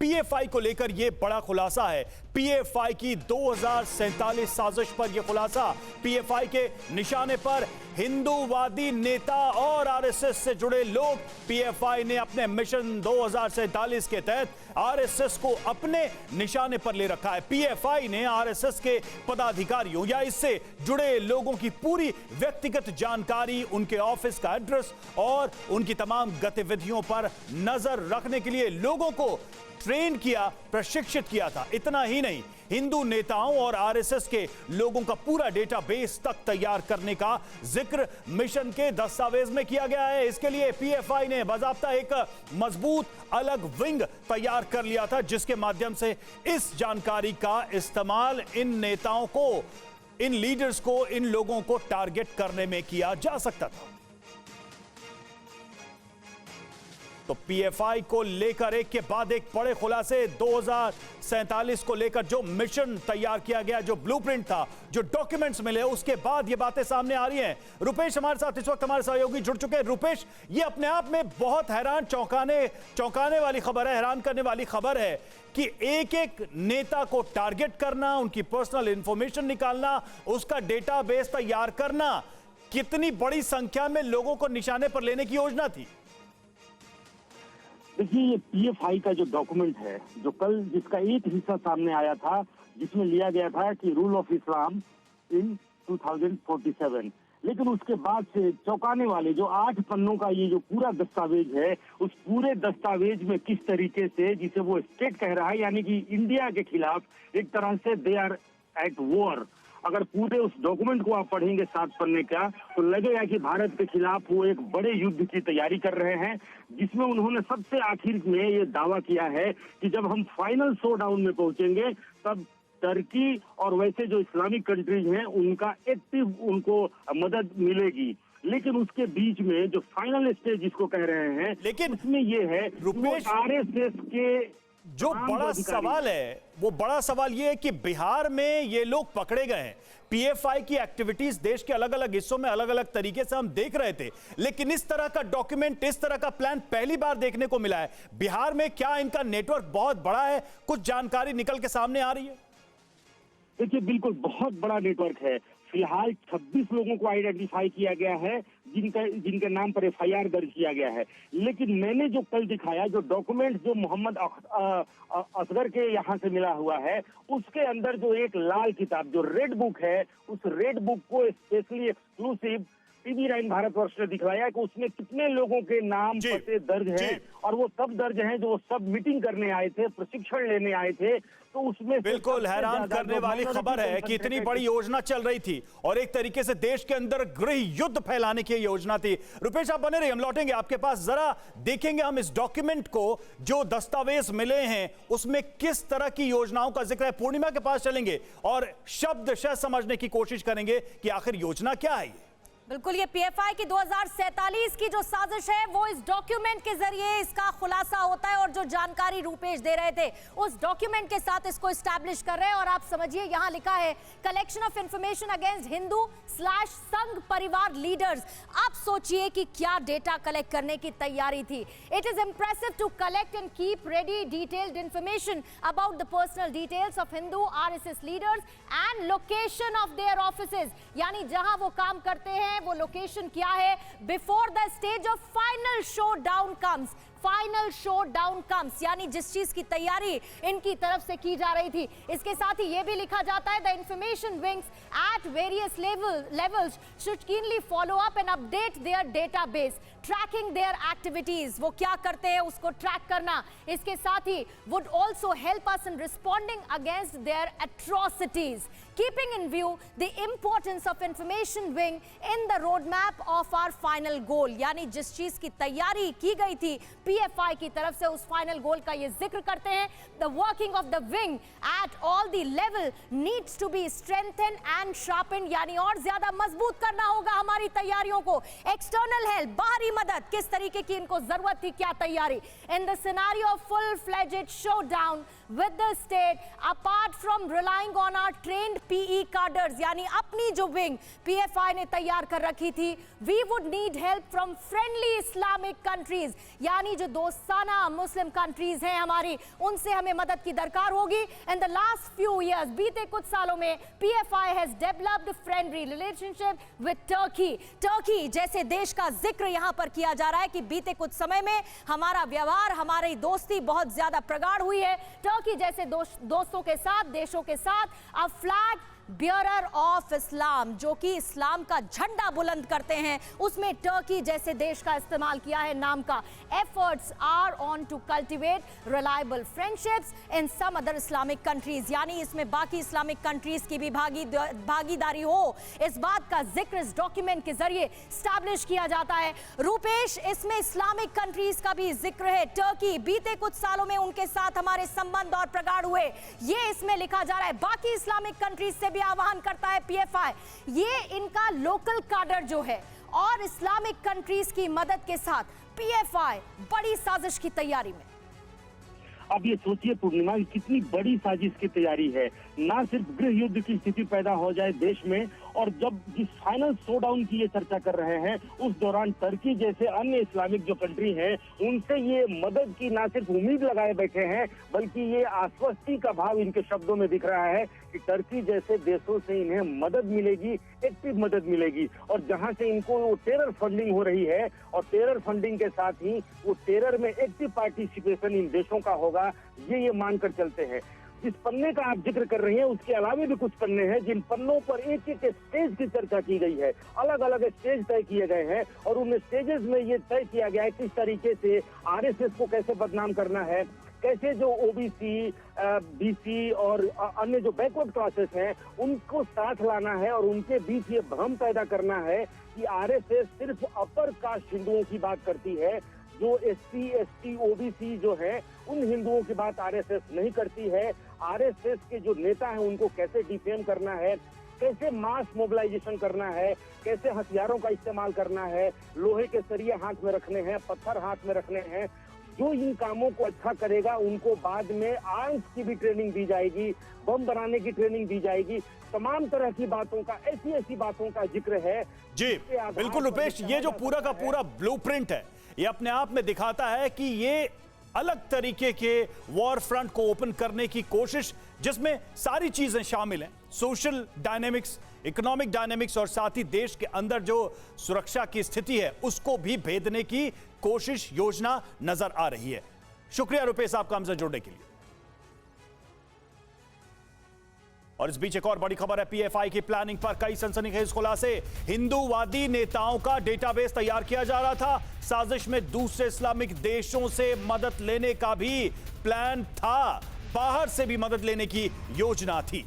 PFI को लेकर यह बड़ा खुलासा है। पीएफआई की 2047 साजिश पर यह खुलासा। पीएफआई के निशाने पर हिंदूवादी नेता और आरएसएस से जुड़े लोग। पीएफआई ने अपने मिशन 2047 के तहत आरएसएस को अपने निशाने पर ले रखा है। पीएफआई ने आरएसएस के पदाधिकारियों या इससे जुड़े लोगों की पूरी व्यक्तिगत जानकारी, उनके ऑफिस का एड्रेस और उनकी तमाम गतिविधियों पर नजर रखने के लिए लोगों को ट्रेन किया, प्रशिक्षित किया था। इतना ही नहीं, हिंदू नेताओं और आरएसएस के लोगों का पूरा डेटाबेस तक तैयार करने का जिक्र मिशन के दस्तावेज में किया गया है। इसके लिए पीएफआई ने बाकायदा एक मजबूत अलग विंग तैयार कर लिया था, जिसके माध्यम से इस जानकारी का इस्तेमाल इन नेताओं को, इन लीडर्स को, इन लोगों को टारगेट करने में किया जा सकता था। तो पीएफआई को लेकर एक के बाद एक बड़े खुलासे। 2047 को लेकर जो मिशन तैयार किया गया, जो ब्लूप्रिंट था, जो डॉक्यूमेंट्स मिले, उसके बाद ये बातें सामने आ रही हैं। रुपेश हमारे साथ इस वक्त हमारे सहयोगी जुड़ चुके हैं। रुपेश, ये अपने आप में बहुत हैरान, चौंकाने वाली खबर है, हैरान करने वाली खबर है कि एक एक नेता को टारगेट करना, उनकी पर्सनल इंफॉर्मेशन निकालना, उसका डेटाबेस तैयार करना, कितनी बड़ी संख्या में लोगों को निशाने पर लेने की योजना थी। देखिए, ये पीएफआई का जो डॉक्यूमेंट है, जो कल जिसका एक हिस्सा सामने आया था, जिसमें लिया गया था कि रूल ऑफ इस्लाम इन 2047, लेकिन उसके बाद से चौंकाने वाले जो 8 पन्नों का ये जो पूरा दस्तावेज है, उस पूरे दस्तावेज में किस तरीके से, जिसे वो स्टेट कह रहा है, यानी कि इंडिया के खिलाफ एक तरह से दे आर एट वॉर। अगर पूरे उस डॉक्यूमेंट को आप पढ़ेंगे 7 पन्ने का, तो लगेगा कि भारत के खिलाफ वो एक बड़े युद्ध की तैयारी कर रहे हैं, जिसमें उन्होंने सबसे आखिर में ये दावा किया है कि जब हम फाइनल शो डाउन में पहुंचेंगे तब टर्की और वैसे जो इस्लामिक कंट्रीज हैं उनका एक्टिव उनको मदद मिलेगी। लेकिन उसके बीच में जो फाइनल स्टेज जिसको कह रहे हैं, लेकिन उसमें ये है आरएसएस के जो बड़ा सवाल है, वो बड़ा सवाल ये है कि बिहार में ये लोग पकड़े गए हैं। पीएफआई की एक्टिविटीज देश के अलग अलग हिस्सों में अलग अलग तरीके से हम देख रहे थे, लेकिन इस तरह का डॉक्यूमेंट, इस तरह का प्लान पहली बार देखने को मिला है। बिहार में क्या इनका नेटवर्क बहुत बड़ा है? कुछ जानकारी निकल के सामने आ रही है? देखिए, बिल्कुल बहुत बड़ा नेटवर्क है। फिलहाल 26 लोगों को आइडेंटिफाई किया गया है, जिनके नाम पर एफआईआर दर्ज किया गया है। लेकिन मैंने जो कल दिखाया, जो डॉक्यूमेंट जो मोहम्मद असगर के यहाँ से मिला हुआ है, उसके अंदर जो एक लाल किताब, जो रेड बुक है, उस रेड बुक को स्पेशली एक्सक्लूसिव टीवी 9 भारतवर्ष ने दिखलाया कि उसमें कितने लोगों के नाम पते दर्ज हैं, और वो सब दर्ज हैं जो सब मीटिंग करने आए थे, प्रशिक्षण लेने आए थे। तो उसमें बिल्कुल हैरान करने वाली खबर है कि इतनी बड़ी योजना चल रही थी और एक तरीके से देश के अंदर गृह युद्ध फैलाने की योजना थी। रुपेश, आप बने रहिए, हम लौटेंगे आपके पास। जरा देखेंगे हम इस डॉक्यूमेंट को, जो दस्तावेज मिले हैं उसमें किस तरह की योजनाओं का जिक्र है। पूर्णिमा के पास चलेंगे और शब्दशः समझने की कोशिश करेंगे कि आखिर योजना क्या है। बिल्कुल, ये पीएफआई की 2047 की जो साजिश है वो इस डॉक्यूमेंट के जरिए इसका खुलासा होता है, और जो जानकारी रूपेश दे रहे थे उस डॉक्यूमेंट के साथ इसको एस्टैब्लिश कर रहे हैं। और आप समझिए, यहां लिखा है कलेक्शन ऑफ इंफॉर्मेशन अगेंस्ट हिंदू/संघ परिवार लीडर्स। आप सोचिए कि क्या डेटा कलेक्ट करने की तैयारी थी। It is impressive to collect and keep ready detailed information about the personal details of Hindu RSS leaders and location of their offices, यानी जहां वो काम करते हैं वो लोकेशन क्या है, before the stage of final show down comes. Final show down comes यानी जिस चीज की तैयारी इनकी तरफ से की जा रही थी। इसके साथ ही यह भी लिखा जाता है, the information wings at various levels should keenly follow up and update their database, tracking their activities. वो क्या करते हैं उसको ट्रैक करना। इसके साथ ही would also help us in responding against their atrocities, keeping in view the importance of information wing in the road map of our final goal, यानी जिस चीज की तैयारी की गई थी पीएफआई की तरफ से, उस फाइनल गोल का ये जिक्र करते हैं। The working of the wing at all the level needs to be strengthened and sharpened, यानी और ज्यादा मजबूत करना होगा हमारी तैयारियों को। एक्सटर्नल हेल्प, बाहरी मदद, किस तरीके की इनको जरूरत थी, क्या तैयारी। In the scenario of full fledged showdown with the state, apart from relying on our trained PE cadres, यानी अपनी जो विंग पीएफआई ने तैयार कर रखी थी, we would need help from friendly Islamic countries, यानी जो दोस्ताना मुस्लिम कंट्रीज हैं हमारी, उनसे हमें मदद की दरकार होगी। In the last few years, बीते कुछ सालों में PFI has developed friendly relationship with Turkey जैसे देश का जिक्र यहां पर किया जा रहा है कि बीते कुछ समय में हमारा व्यवहार, हमारी दोस्ती बहुत ज्यादा प्रगाढ़ हुई है टर्की जैसे दोस्तों के साथ, देशों के साथ। A flag bearer of Islam, जो कि इस्लाम का झंडा बुलंद करते हैं, उसमें टर्की जैसे देश का इस्तेमाल किया है नाम का। Efforts are on to cultivate reliable friendships in some other Islamic countries, यानी इसमें बाकी इस्लामिक कंट्रीज की भी भागीदारी हो, इस बात का जिक्र इस डॉक्यूमेंट के जरिए स्टैब्लिश किया जाता है। रूपेश, इसमें इस्लामिक कंट्रीज का भी जिक्र है। टर्की, बीते कुछ सालों में उनके साथ हमारे संबंध और प्रगाढ़ हुए, ये इसमें लिखा जा रहा है। बाकी इस्लामिक कंट्रीज से भी आह्वान करता है पीएफआई। ये इनका लोकल काडर जो है और इस्लामिक कंट्रीज की मदद के साथ पीएफआई बड़ी साजिश की तैयारी में। अब ये सोचिए पूर्णिमा, कितनी बड़ी साजिश की तैयारी है। ना सिर्फ गृह युद्ध की स्थिति पैदा हो जाए देश में, और जब जिस फाइनल शोडाउन की ये चर्चा कर रहे हैं, उस दौरान टर्की जैसे अन्य इस्लामिक जो कंट्री हैं, उनसे ये मदद की ना सिर्फ उम्मीद लगाए बैठे हैं, बल्कि ये आश्वस्ति का भाव इनके शब्दों में दिख रहा है कि टर्की जैसे देशों से इन्हें मदद मिलेगी, एक्टिव मदद मिलेगी। और जहां से इनको वो टेरर फंडिंग हो रही है, और टेरर फंडिंग के साथ ही वो टेरर में एक्टिव पार्टिसिपेशन इन देशों का होगा, ये मानकर चलते हैं। जिस पन्ने का आप जिक्र कर रही हैं, उसके अलावा भी कुछ पन्ने हैं जिन पन्नों पर एक एक स्टेज की चर्चा की गई है। अलग अलग स्टेज तय किए गए हैं और उन स्टेजेस में ये तय किया गया है किस तरीके से आरएसएस को कैसे बदनाम करना है, कैसे जो ओबीसी, बीसी और अन्य जो बैकवर्ड क्लासेस हैं उनको साथ लाना है, और उनके बीच ये भ्रम पैदा करना है कि आरएसएस सिर्फ अपर कास्ट हिंदुओं की बात करती है। जो एससी, एसटी, ओबीसी जो है, उन हिंदुओं की बात आरएसएस नहीं करती है। आरएसएस के जो नेता हैं उनको कैसे डिफेम करना है, कैसे मास मोबिलाइजेशन करना है, कैसे हथियारों का इस्तेमाल करना है, लोहे के सरिये हाथ में रखने हैं, पत्थर हाथ में रखने हैं। जो इन कामों को अच्छा करेगा उनको बाद में आर्म्स की भी ट्रेनिंग दी जाएगी, बम बनाने की ट्रेनिंग दी जाएगी। तमाम तरह की बातों का, ऐसी ऐसी बातों का जिक्र है। जी बिल्कुल रुपेश, ये जो पूरा का पूरा ब्लूप्रिंट है, ये अपने आप में दिखाता है कि ये अलग तरीके के वॉर फ्रंट को ओपन करने की कोशिश, जिसमें सारी चीजें शामिल हैं, सोशल डायनेमिक्स, इकोनॉमिक डायनेमिक्स, और साथ ही देश के अंदर जो सुरक्षा की स्थिति है उसको भी भेदने की कोशिश, योजना नजर आ रही है। शुक्रिया रुपेश आपका हमसे जुड़ने के लिए। और इस बीच एक और बड़ी खबर है, पीएफआई की प्लानिंग पर कई सनसनीखेज खुलासे। हिंदूवादी नेताओं का डेटाबेस तैयार किया जा रहा था, साजिश में दूसरे इस्लामिक देशों से मदद लेने का भी प्लान था, बाहर से भी मदद लेने की योजना थी।